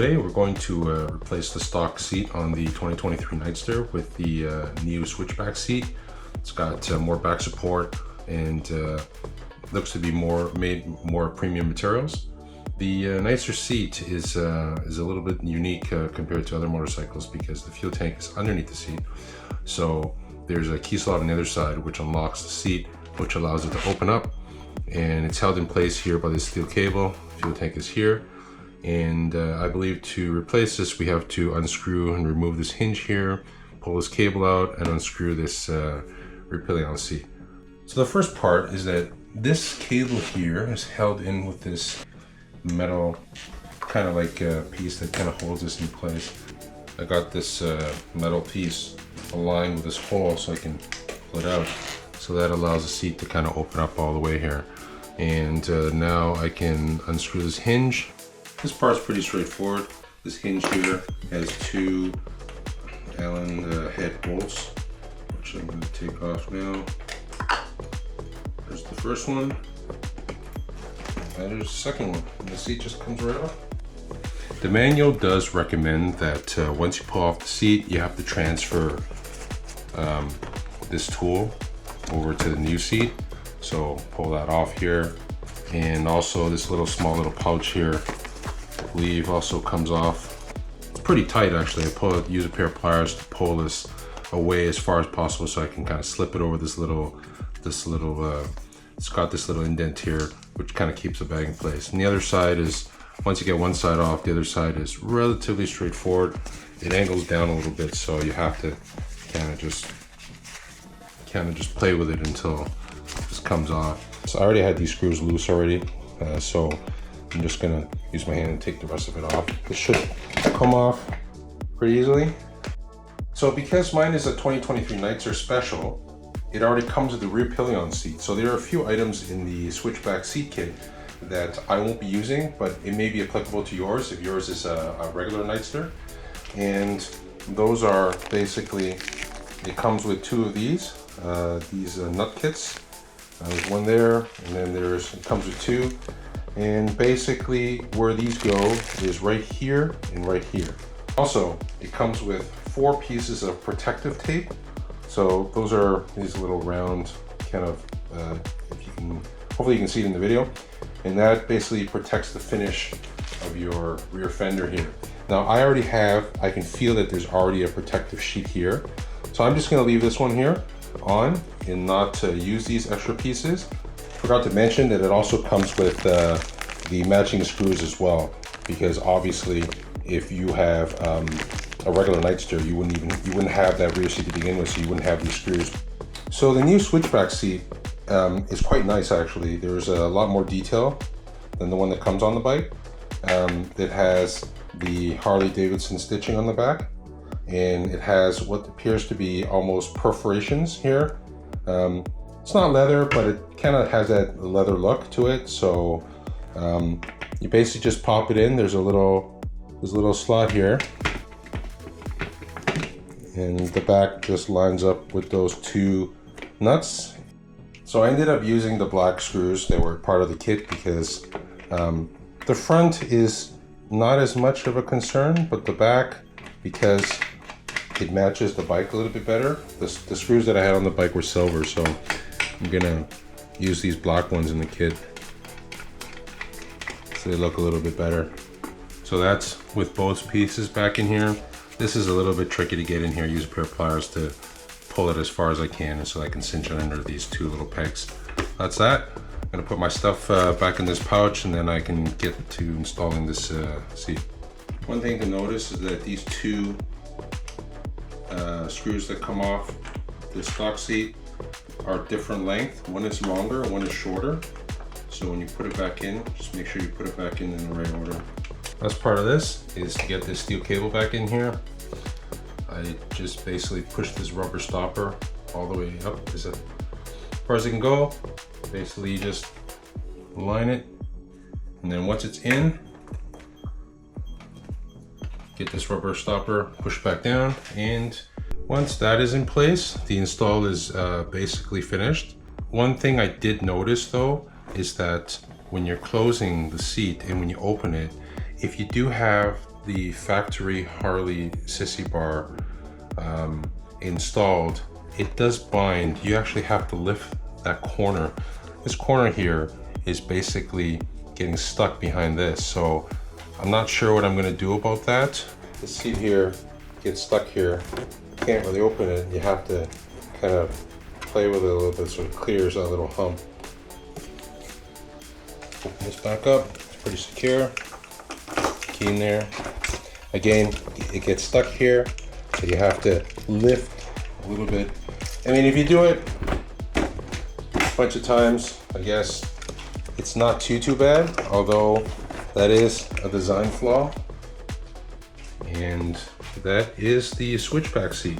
today we're going to replace the stock seat on the 2023 Nightster with the new Switchback seat. It's got more back support and looks to be made more premium materials. The Nightster seat is a little bit unique compared to other motorcycles because the fuel tank is underneath the seat. So there's a key slot on the other side which unlocks the seat, which allows it to open up, and it's held in place here by this steel cable. Fuel tank is here. And I believe to replace this, we have to unscrew and remove this hinge here, pull this cable out, and unscrew this rear seat. So the first part is that this cable here is held in with this metal kind of like piece that kind of holds this in place. I got this metal piece aligned with this hole so I can pull it out. So that allows the seat to kind of open up all the way here. And now I can unscrew this hinge. This part's pretty straightforward. This hinge here has two Allen head bolts, which I'm going to take off now. There's the first one, and there's the second one, and the seat just comes right off. The manual does recommend that once you pull off the seat, you have to transfer this tool over to the new seat. So pull that off here, and also this small little pouch here, I believe also comes off. It's pretty tight actually. I use a pair of pliers to pull this away as far as possible so I can kind of slip it over it's got this little indent here which kind of keeps the bag in place. And the other side is, once you get one side off, the other side is relatively straightforward. It angles down a little bit, so you have to kind of just play with it until this comes off. So I already had these screws loose already, so I'm just gonna use my hand and take the rest of it off. This should come off pretty easily. So because mine is a 2023 Nightster Special, it already comes with the rear pillion seat. So there are a few items in the Switchback seat kit that I won't be using, but it may be applicable to yours if yours is a regular Nightster. And those are basically, it comes with two of these nut kits. There's one there, and then it comes with two. And basically where these go is right here and right here. Also, it comes with 4 pieces of protective tape. So those are these little round kind of, hopefully you can see it in the video. And that basically protects the finish of your rear fender here. Now I can feel that there's already a protective sheet here. So I'm just gonna leave this one here on and not use these extra pieces. Forgot to mention that it also comes with the matching screws as well, because obviously if you have a regular Nightster, you wouldn't have that rear seat to begin with, so you wouldn't have these screws. So the new Switchback seat is quite nice actually. There's a lot more detail than the one that comes on the bike. It has the Harley Davidson stitching on the back, and it has what appears to be almost perforations here. It's not leather, but it kind of has that leather look to it. So you basically just pop it in. There's a little slot here, and the back just lines up with those two nuts. So I ended up using the black screws that were part of the kit because the front is not as much of a concern, but the back, because it matches the bike a little bit better. The screws that I had on the bike were silver, so I'm gonna use these black ones in the kit so they look a little bit better. So that's with both pieces back in here. This is a little bit tricky to get in here. Use a pair of pliers to pull it as far as I can, and so I can cinch it under these two little pegs. That's that. I'm gonna put my stuff back in this pouch, and then I can get to installing this seat. One thing to notice is that these two screws that come off the stock seat are different length. One is longer, one is shorter. So when you put it back in, just make sure you put it back in the right order. Last part of this is to get this steel cable back in here. I just basically push this rubber stopper all the way up as far as it can go. Basically you just line it, and then once it's in, get this rubber stopper pushed back down, and once that is in place, the install is basically finished. One thing I did notice though is that when you're closing the seat and when you open it, if you do have the factory Harley sissy bar installed, it does bind. You actually have to lift that corner. This corner here is basically getting stuck behind this, so I'm not sure what I'm going to do about that. The seat here gets stuck here. Can't really open it. You have to kind of play with it a little bit so it clears that little hump. Open this back up. It's pretty secure. Key in there. Again, it gets stuck here, so you have to lift a little bit. I mean, if you do it a bunch of times, I guess it's not too bad, although that is a design flaw. And that is the switchback seat.